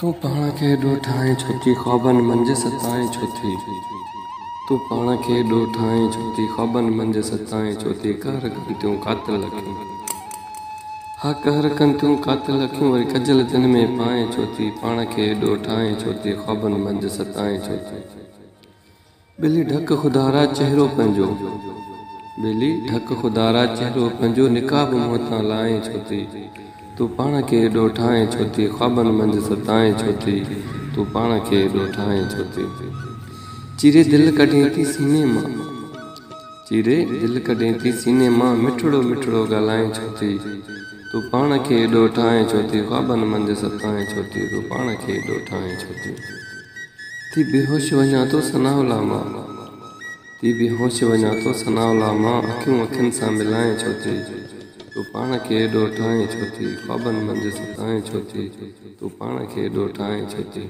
तू पाण खे ॾोठाए छो थी ख़्वाबनि मंझि सताए छो थी। तू पाण खे ॾोठाए छो थी ख़्वाबनि मंझि सताए छो थी। कहर कनि थियूं कातिल अखियूं, हा कहर कनि थियूं कातिल अखियूं, वरी कजल दिन में पाए छो थी। पाण खे ॾोठाए छो थी ख़्वाबनि मंझि सताए छो थी। ॿिली ढक खुदारा चहिरो पंहिंजो, ॿिली ढक खुदारा चहिरो पंहिंजो, निकाब मुंहं तां लाहे छो थी। तू पाण खे ॾोठाए छो थी ख़्वाबनि मंझि सताए छो थी। तू पाण खे ॾोठाए छो थी। चीरे दिलि कढे थी सीने मां, चीरे दिलि कढे थी सीने मां, मिठड़ो मिठड़ो ॻाल्हाए छो थी। तू पाण खे ॾोठाए छो थी ख़्वाबनि मंझि सताए छो थी। तू पाण खे ॾोठाए छो थी। बेहोश वञा थो सनावला मां, थी बेहोश वञा थो सनावला मां, अखियूं अखियुनि सां मिलाए छो थी। तू पाण खे ॾोठाए छो थी ख़्वाबनि मंझि सताए छो थी। तू पाण खे ॾोठाए छो थी।